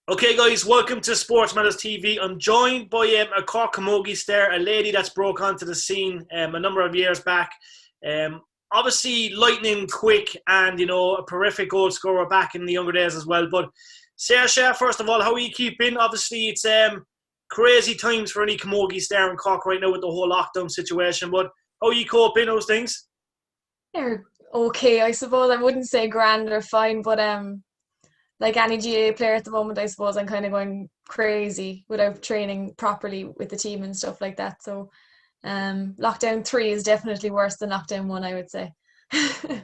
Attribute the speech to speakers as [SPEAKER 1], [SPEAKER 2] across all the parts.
[SPEAKER 1] Okay, guys, welcome to SportsMatters TV. I'm joined by a Cork camogie star, a lady that's broke onto the scene a number of years back. Obviously, lightning quick and, a prolific goal scorer back in the younger days as well. But Saoirse, first of all, how are you keeping? Obviously, it's crazy times for any camogie star in Cork right now with the whole lockdown situation. But how are you coping, those things?
[SPEAKER 2] They're okay, I suppose. I wouldn't say grand or fine, but like any GAA player at the moment, I suppose I'm kind of going crazy without training properly with the team and stuff like that. So, lockdown 3 is definitely worse than lockdown 1, I would say.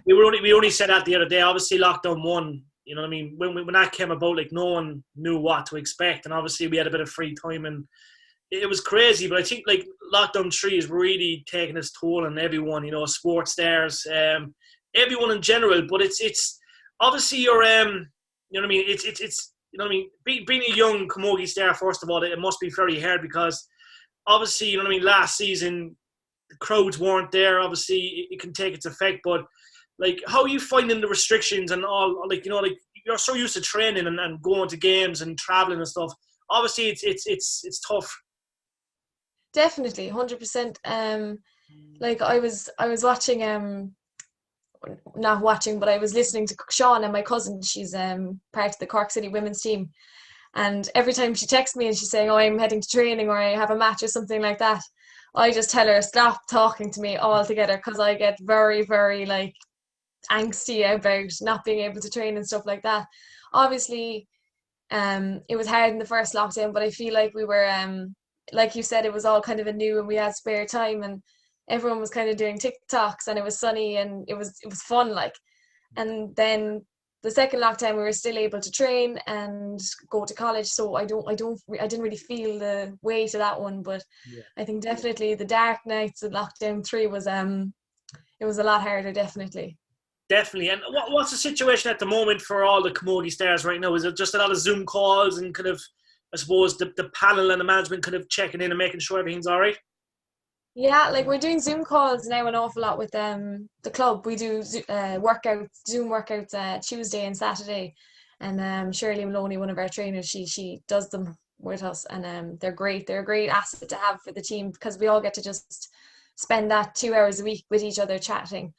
[SPEAKER 1] We only said that the other day. Obviously, lockdown one. You know what I mean? When that came about, like no one knew what to expect, and obviously we had a bit of free time, and it was crazy. But I think like lockdown 3 is really taking its toll on everyone. Sports stars, everyone in general. But it's obviously you know what I mean. It's you know what I mean. Being a young camogie star, first of all, it must be very hard because obviously, you know what I mean. Last season, the crowds weren't there. Obviously, it can take its effect. But like, how are you finding the restrictions and all? Like, like you're so used to training and going to games and traveling and stuff. Obviously, it's tough.
[SPEAKER 2] Definitely, 100%. Like I was watching not watching, but I was listening to Sean and my cousin. She's part of the Cork City women's team, and every time she texts me and she's saying, "Oh, I'm heading to training or I have a match or something like that," I just tell her stop talking to me altogether because I get very, very like angsty about not being able to train and stuff like that. Obviously, it was hard in the first lockdown, but I feel like we were like you said, it was all kind of a new and we had spare time and everyone was kind of doing TikToks and it was sunny and it was fun like. And then the second lockdown we were still able to train and go to college, so I didn't really feel the weight of that one, but
[SPEAKER 1] Yeah.
[SPEAKER 2] I think definitely the dark nights of lockdown 3 was it was a lot harder, definitely.
[SPEAKER 1] Definitely. And what's the situation at the moment for all the camogie stars right now? Is it just a lot of Zoom calls and kind of, I suppose, the panel and the management kind of checking in and making sure everything's all right?
[SPEAKER 2] Yeah, like we're doing Zoom calls now an awful lot with the club. We do workouts, Zoom workouts Tuesday and Saturday, and Shirley Maloney, one of our trainers, she does them with us, and they're great. They're a great asset to have for the team because we all get to just spend that 2 hours a week with each other chatting.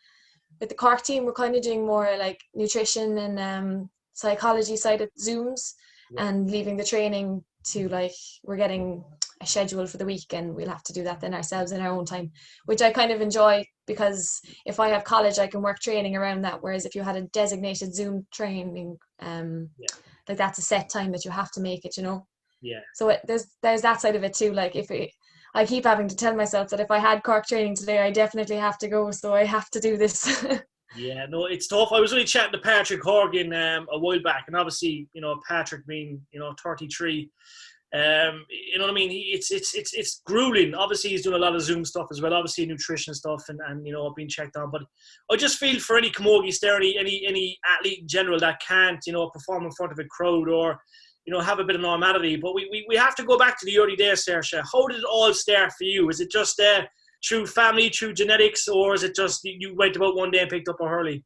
[SPEAKER 2] With the Cork team, we're kind of doing more like nutrition and psychology side of Zooms,
[SPEAKER 1] Yeah.
[SPEAKER 2] and leaving the training to like we're getting a schedule for the week and we'll have to do that then ourselves in our own time, which I kind of enjoy because if I have college I can work training around that, whereas if you had a designated Zoom training,
[SPEAKER 1] Yeah.
[SPEAKER 2] like that's a set time that you have to make it.
[SPEAKER 1] Yeah.
[SPEAKER 2] So there's that side of it too. Like I keep having to tell myself that if I had Cork training today I definitely have to go, so I have to do this.
[SPEAKER 1] Yeah, no, it's tough. I was only chatting to Patrick Horgan a while back, and obviously, Patrick being, 33, you know what I mean. It's grueling. Obviously, he's doing a lot of Zoom stuff as well. Obviously, nutrition stuff and being checked on. But I just feel for any camogie star, any athlete in general that can't, perform in front of a crowd or, have a bit of normality. But we have to go back to the early days, Saoirse. How did it all start for you? Is it just through family, through genetics, or is it just you went about one day and picked up a hurley?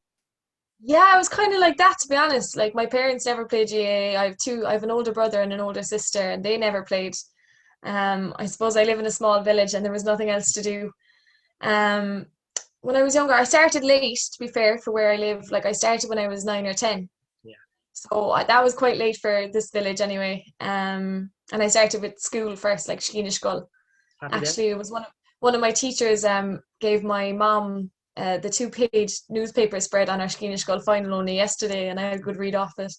[SPEAKER 2] Yeah, I was kind of like that, to be honest. Like my parents never played GAA. I have an older brother and an older sister, and they never played. I suppose I live in a small village, and there was nothing else to do. Um, when I was younger, I started late, to be fair, for where I live. Like I started when I was 9 or 10,
[SPEAKER 1] Yeah.
[SPEAKER 2] so that was quite late for this village anyway. And I started with school first, like Skeena.
[SPEAKER 1] Happy day.
[SPEAKER 2] Actually, it was one of my teachers gave my mom the 2-page newspaper spread on our Skeena final only yesterday, and I had a good read off it.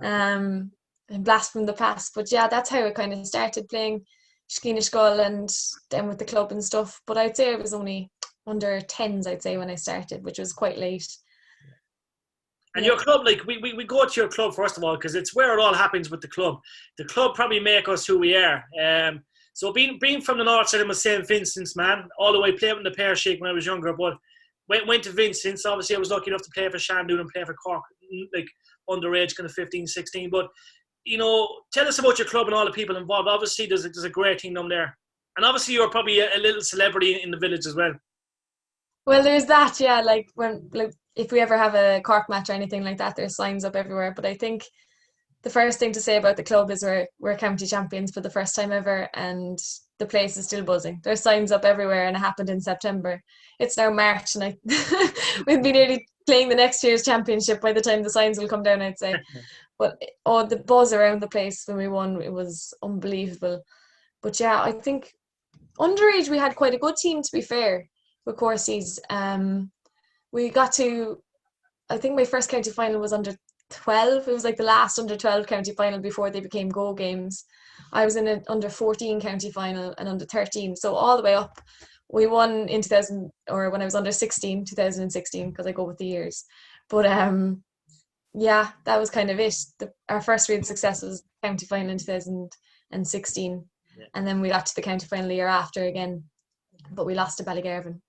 [SPEAKER 2] And blast from the past. But yeah, that's how it kind of started, playing Skeena and then with the club and stuff. But I'd say I was only under tens, I'd say, when I started, which was quite late.
[SPEAKER 1] And
[SPEAKER 2] Yeah.
[SPEAKER 1] your club, like we go to your club first of all because it's where it all happens with the club. The club probably make us who we are. So being from the north side of St. Vincent's, man, all the way playing in the Pear Shake when I was younger, but went to Vincent's. Obviously, I was lucky enough to play for Shandoon and play for Cork, like underage, kind of 15, 16. But tell us about your club and all the people involved. Obviously, there's a great team down there, and obviously you're probably a little celebrity in the village as well.
[SPEAKER 2] Well, there's that, yeah. Like when, like if we ever have a Cork match or anything like that, there's signs up everywhere. But I think the first thing to say about the club is we're county champions for the first time ever, and the place is still buzzing. There's signs up everywhere, and it happened in September. It's now March, and we'll be nearly playing the next year's championship by the time the signs will come down, I'd say. But the buzz around the place when we won, it was unbelievable. But yeah, I think underage we had quite a good team, to be fair, with Corsies. We got to, I think my first county final was under 12. It was like the last under 12 county final before they became GAA games. I was in an under 14 county final and under 13, so all the way up. We won in 2000, or when I was under 16, 2016, because I go with the years. But yeah, that was kind of it. Our first real success was county final in 2016, and then we got to the county final the year after again, but we lost to Ballygarvan.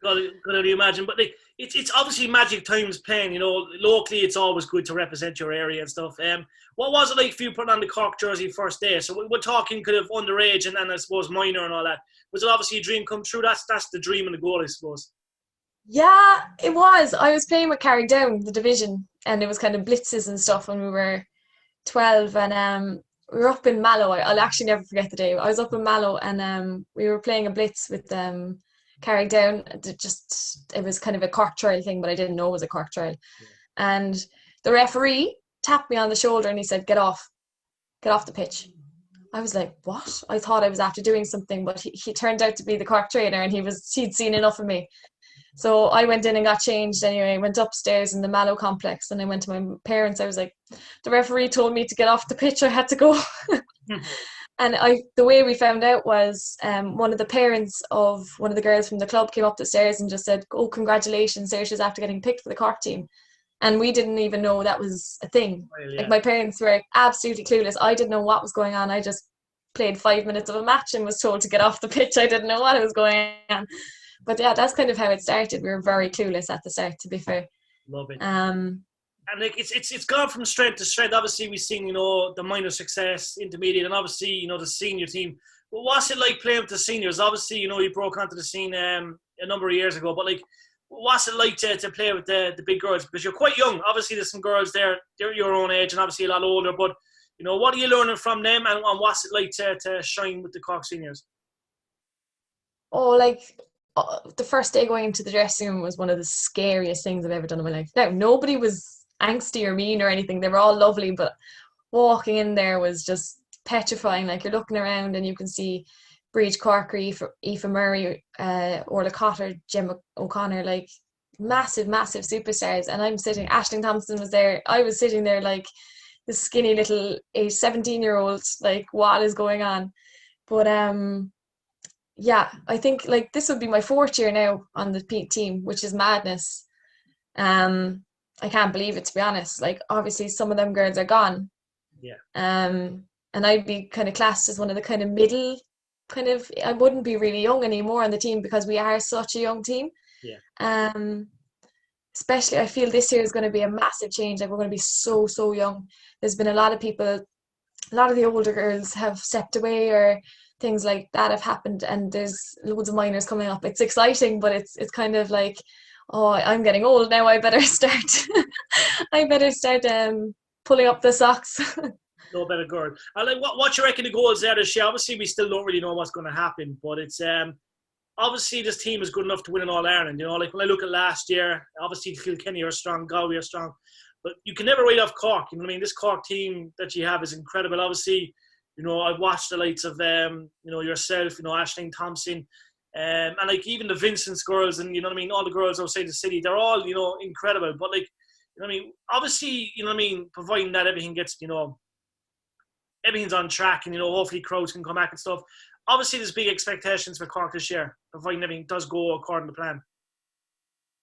[SPEAKER 1] Could only imagine, but like, it's obviously magic times playing. You know, locally it's always good to represent your area and stuff. What was it like for you putting on the Cork jersey first day? So we're talking kind of underage and I suppose minor and all that. Was it obviously a dream come true? That's the dream and the goal, I suppose.
[SPEAKER 2] Yeah, it was. I was playing with Carrickdown, the division, and it was kind of blitzes and stuff when we were 12, and we were up in Mallow. I'll actually never forget the day. I was up in Mallow, and we were playing a blitz with Carrickdown. It was kind of a Cork trial thing, but I didn't know it was a Cork trial. Yeah. And the referee tapped me on the shoulder and he said, get off the pitch. I was like, what? I thought I was after doing something, but he turned out to be the Cork trainer, and he'd seen enough of me. So I went in and got changed anyway, went upstairs in the Mallow complex, and I went to my parents. I was like, the referee told me to get off the pitch, I had to go. And the way we found out was one of the parents of one of the girls from the club came up the stairs and just said, oh, congratulations, Saoirse's after getting picked for the Cork team. And we didn't even know that was a thing. Well, yeah. Like, my parents were absolutely clueless. I didn't know what was going on. I just played 5 minutes of a match and was told to get off the pitch. I didn't know what was going on. But yeah, that's kind of how it started. We were very clueless at the start, to be fair.
[SPEAKER 1] Love it. And like it's gone from strength to strength. Obviously, we've seen, you know, the minor success, intermediate, and obviously, you know, the senior team. But what's it like playing with the seniors? Obviously, you know, you broke onto the scene a number of years ago. But like, what's it like to play with the big girls? Because you're quite young. Obviously, there's some girls there, they're your own age and obviously a lot older. But, you know, what are you learning from them, and what's it like to shine with the Cork seniors?
[SPEAKER 2] Oh, like, the first day going into the dressing room was one of the scariest things I've ever done in my life. Now, nobody was angsty or mean or anything. They were all lovely, but walking in there was just petrifying. Like, you're looking around and you can see Breach Corkery, Aoife Murray, Orla Cotter, Gemma O'Connor, like massive superstars. And I'm sitting, Aisling Thompson was there. I was sitting there like this skinny little 17-year-old, like, what is going on? But yeah, I think like this would be my 4th year now on the team, which is madness. I can't believe it, to be honest. Like, obviously some of them girls are gone.
[SPEAKER 1] Yeah.
[SPEAKER 2] And I'd be kind of classed as one of the kind of middle, kind of, I wouldn't be really young anymore on the team because we are such a young team.
[SPEAKER 1] Yeah.
[SPEAKER 2] Especially I feel this year is going to be a massive change. Like, we're going to be so young. There's been a lot of the older girls have stepped away or things like that have happened, and there's loads of minors coming up. It's exciting, but it's kind of like, oh, I'm getting old now, I better start pulling up the socks.
[SPEAKER 1] No better girl. And like, what you reckon the goals there this year? Obviously we still don't really know what's going to happen, but it's obviously this team is good enough to win an All-Ireland. You know, like when I look at last year, obviously Kilkenny are strong, Galway are strong, but you can never write off Cork. You know what I mean? This Cork team that you have is incredible. Obviously, you know, I've watched the likes of you know, yourself, you know, Aisling Thompson, and like even the Vincent's girls, and you know what I mean, all the girls outside the city, they're all, you know, incredible. But like, you know what I mean, obviously, you know what I mean, providing that everything gets, you know, everything's on track, and you know, hopefully crowds can come back and stuff. Obviously, there's big expectations for Cork this year, providing everything does go according to plan.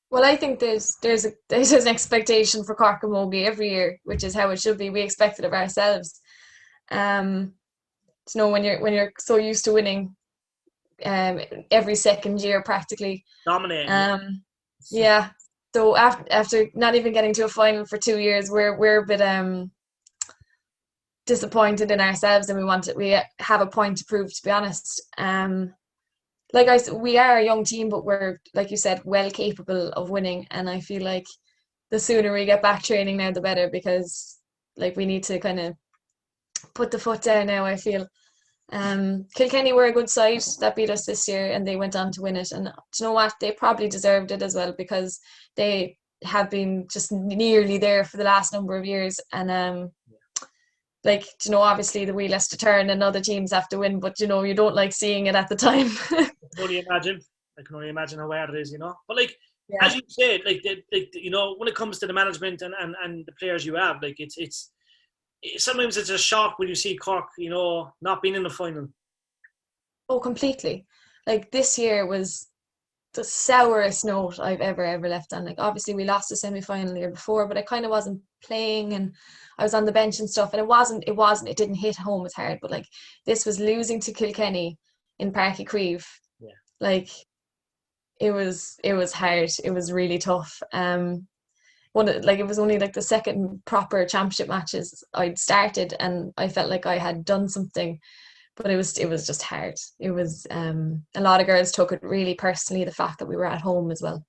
[SPEAKER 2] Well, I think there's an expectation for Cork and Mogi every year, which is how it should be. We expect it of ourselves. You know, when you're so used to winning every second year practically.
[SPEAKER 1] Dominating.
[SPEAKER 2] Yeah. So after not even getting to a final for 2 years, we're a bit disappointed in ourselves, and we have a point to prove, to be honest. Like I said, we are a young team, but we're, like you said, well capable of winning, and I feel like the sooner we get back training now, the better, because like we need to kind of put the foot down now, I feel. Kilkenny were a good side that beat us this year, and they went on to win it. And do you know what? They probably deserved it as well, because they have been just nearly there for the last number of years. And like, you know, obviously the wheel has to turn and other teams have to win, but you know, you don't like seeing it at the time.
[SPEAKER 1] I can only imagine how hard it is, you know. But like, as you said, like, you know, when it comes to the management and the players you have, like, it's sometimes it's a shock when you see Cork, you know, not being in the final.
[SPEAKER 2] Oh, completely. Like, this year was the sourest note I've ever left on. Like, obviously we lost the semi-final the year before, but I kind of wasn't playing and I was on the bench and stuff, and it didn't hit home as hard. But like, this was losing to Kilkenny in Páirc Uí Chaoimh.
[SPEAKER 1] Yeah.
[SPEAKER 2] Like, it was hard. It was really tough. It was only like the second proper championship matches I'd started, and I felt like I had done something, but it was just hard. It was a lot of girls took it really personally, the fact that we were at home as well.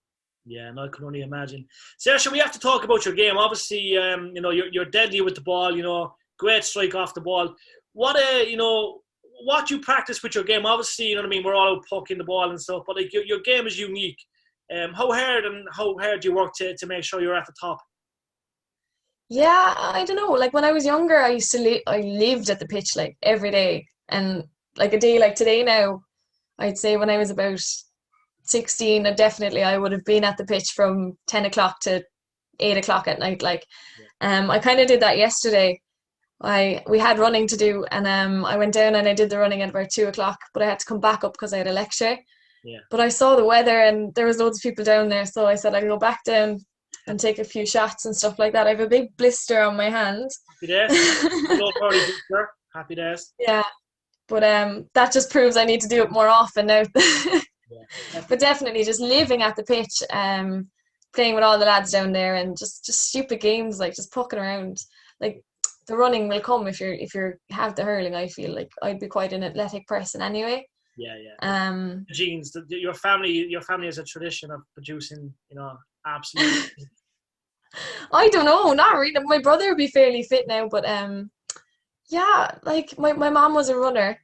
[SPEAKER 1] Yeah, and I can only imagine. Saoirse, we have to talk about your game. Obviously, you know, you're deadly with the ball. You know, great strike off the ball. What you practice with your game? Obviously, you know what I mean. We're all out pucking the ball and stuff, but like your game is unique. How hard do you work to make sure you're at the top?
[SPEAKER 2] Yeah, I don't know. Like, when I was younger, I lived at the pitch like every day, and like a day like today now, I'd say when I was about 16, I would have been at the pitch from 10 o'clock to 8 o'clock at night. Like, I kind of did that yesterday. We had running to do, and I went down and I did the running at about 2 o'clock, but I had to come back up because I had a lecture.
[SPEAKER 1] Yeah.
[SPEAKER 2] But I saw the weather and there was loads of people down there, so I said I'd go back down and take a few shots and stuff like that. I have a big blister on my hand.
[SPEAKER 1] Happy days. Happy days.
[SPEAKER 2] Yeah. But that just proves I need to do it more often now.
[SPEAKER 1] Yeah.
[SPEAKER 2] But definitely just living at the pitch, playing with all the lads down there, and just stupid games, like just poking around. Like, the running will come if you have the hurling. I feel like I'd be quite an athletic person anyway.
[SPEAKER 1] Yeah. Genes. Your family has a tradition of producing, you know, absolutely.
[SPEAKER 2] I don't know, not really. My brother would be fairly fit now, but yeah, like my mom was a runner,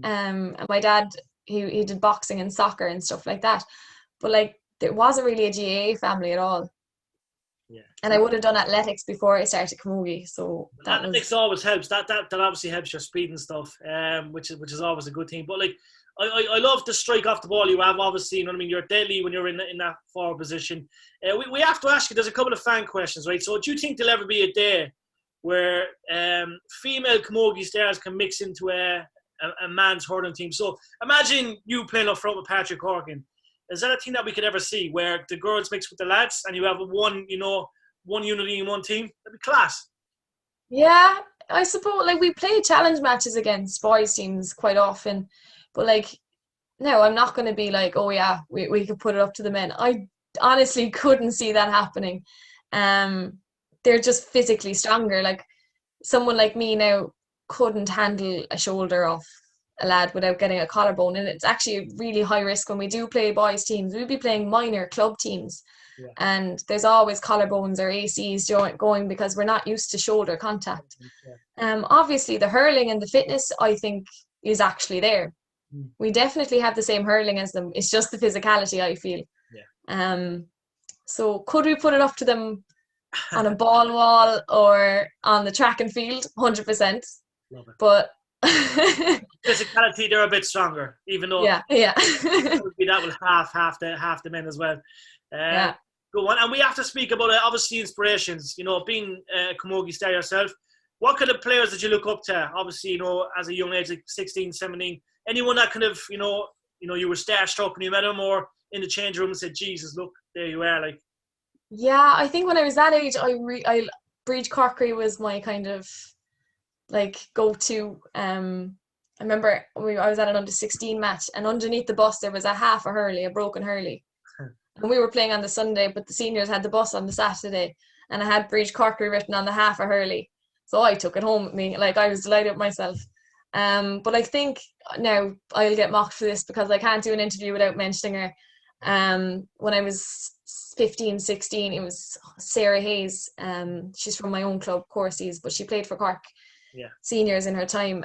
[SPEAKER 2] and my dad he did boxing and soccer and stuff like that. But like, there wasn't really a GAA family at all.
[SPEAKER 1] Yeah.
[SPEAKER 2] And I would have done athletics before I started camogie, so
[SPEAKER 1] athletics always helps. That obviously helps your speed and stuff, which is always a good thing. But like, I love the strike off the ball you have. Obviously, you know what I mean. You're deadly when you're in that forward position. We have to ask you. There's a couple of fan questions, right? So, do you think there'll ever be a day where female camogie stars can mix into a man's hurling team? So, imagine you playing up front with Patrick Corkin. Is that a thing that we could ever see, where the girls mix with the lads and you have one unity in one team? That'd be class.
[SPEAKER 2] Yeah, I suppose, like, we play challenge matches against boys teams quite often, but like, no, I'm not going to be like, oh yeah, we could put it up to the men. I honestly couldn't see that happening. They're just physically stronger. Like, someone like me now couldn't handle a shoulder off a lad without getting a collarbone, and it's actually really high risk when we do play boys teams. We'll be playing minor club teams, and there's always collarbones or ACs going because we're not used to shoulder contact. Obviously the hurling and the fitness, I think, is actually there. We definitely have the same hurling as them. It's just the physicality, I feel. So could we put it up to them on a ball wall or on the track and field? 100%.
[SPEAKER 1] Love it.
[SPEAKER 2] But
[SPEAKER 1] physicality, they're a bit stronger, even though that will half the men as well. Go on, and we have to speak about obviously inspirations. You know, being a camogie star yourself, what kind of players did you look up to? Obviously, you know, as a young age, like 16, 17, anyone that kind of, you know, you were starstruck when you met him, or in the change room and said, "Jesus, look, there you are." Like,
[SPEAKER 2] yeah, I think when I was that age, Breed Corkery was my kind of like go-to. I remember I was at an under-16 match, and underneath the bus there was a broken hurley, and we were playing on the Sunday, but the seniors had the bus on the Saturday, and I had Breed Corkery written on the half a hurley, so I took it home with me. Like, I was delighted with myself. But I think now I'll get mocked for this because I can't do an interview without mentioning her. When I was 15, 16, it was Sarah Hayes. She's from my own club, Courses, but she played for Cork seniors in her time.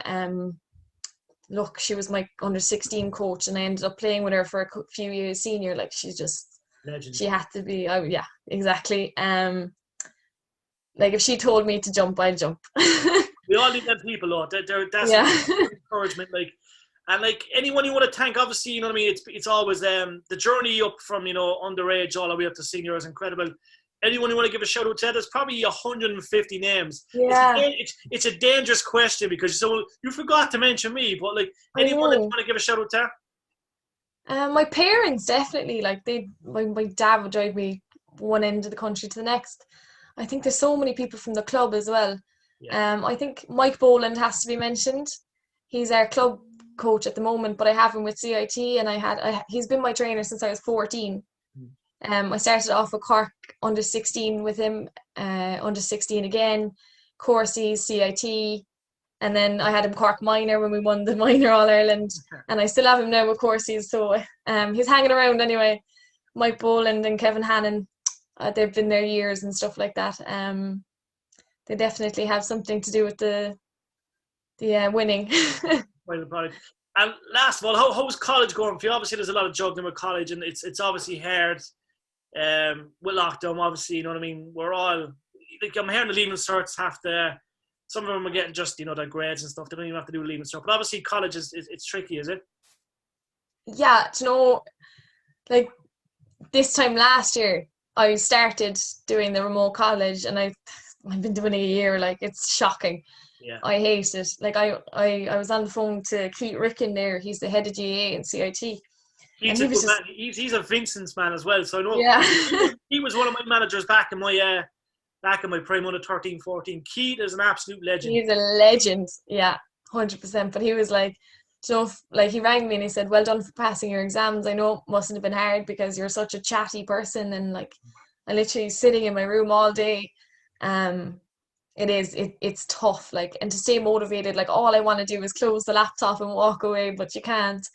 [SPEAKER 2] Look, she was my under 16 coach, and I ended up playing with her for a few years senior. Like, she's just legend. She had to be. Oh yeah, exactly. Like, if she told me to jump, I'd jump.
[SPEAKER 1] We all need them people, though. That's encouragement. Like, and like anyone you want to thank, obviously, you know what I mean. It's always the journey up from underage all the way up to senior is incredible. Anyone you want to give a shout out to? There's probably 150 names.
[SPEAKER 2] Yeah.
[SPEAKER 1] It's a dangerous question because you forgot to mention me, but like anyone that you want to give a shout out to?
[SPEAKER 2] My parents, definitely. Like, my dad would drive me one end of the country to the next. I think there's so many people from the club as well. Yeah. I think Mike Boland has to be mentioned. He's our club coach at the moment, but I have him with CIT, and he's been my trainer since I was 14. I started off with Cork under 16 with him, under 16 again, Courses, CIT, and then I had him Cork minor when we won the minor All Ireland, and I still have him now with Courses. So he's hanging around anyway. Mike Boland and Kevin Hannon, they've been there years and stuff like that. They definitely have something to do with the winning.
[SPEAKER 1] And last of all, how's college going for you? Obviously, there's a lot of juggling with college, and it's obviously hard. With lockdown, obviously, you know what I mean. We're all like, I'm hearing the leaving certs some of them are getting just their grades and stuff. They don't even have to do a leaving cert. But obviously, college it's tricky, is it?
[SPEAKER 2] Yeah, like this time last year, I started doing the remote college, and I've been doing it a year. Like, it's shocking. Yeah. I hate it. Like, I was on the phone to Keith Ricken there. He's the head of GAA and CIT.
[SPEAKER 1] He's a good man. He's a Vincent's man as well. So I know he was one of my managers back in my prime under 13, 14. Keith is an absolute legend.
[SPEAKER 2] He's a legend. Yeah, 100%. But he was like, like, he rang me and he said, "Well done for passing your exams. I know it mustn't have been hard because you're such a chatty person." And like, I literally sitting in my room all day. It's tough, like, and to stay motivated, like, all I want to do is close the laptop and walk away, but you can't.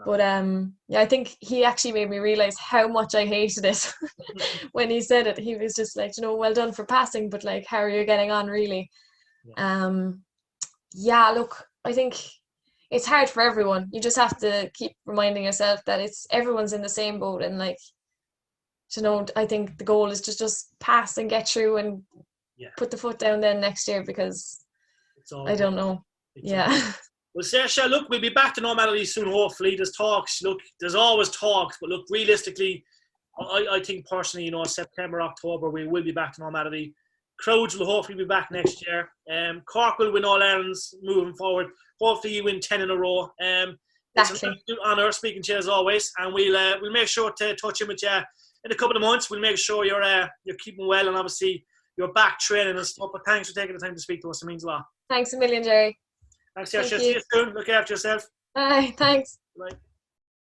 [SPEAKER 2] But I think he actually made me realize how much I hated it when he said it. He was just like, well done for passing, but like, how are you getting on, really? Look, I think it's hard for everyone. You just have to keep reminding yourself that everyone's in the same boat, and like, I think the goal is to just pass and get through and put the foot down then next year, because I don't know.
[SPEAKER 1] Well, Saoirse, look, we'll be back to normality soon, hopefully. There's talks. Look, there's always talks, but look, realistically, I think personally, September, October, we will be back to normality. Crowds will hopefully be back next year. Cork will win All Irelands moving forward. Hopefully you win 10 in a row. It's an absolute honour speaking to you as always, and we'll make sure to touch in with you in a couple of months. We'll make sure you're keeping well, and obviously you're back training and stuff. But thanks for taking the time to speak to us. It means a lot.
[SPEAKER 2] Thanks a million, Jerry.
[SPEAKER 1] Thanks, Saoirse. See you soon. Look after yourself.
[SPEAKER 2] Bye. Thanks.
[SPEAKER 1] Bye.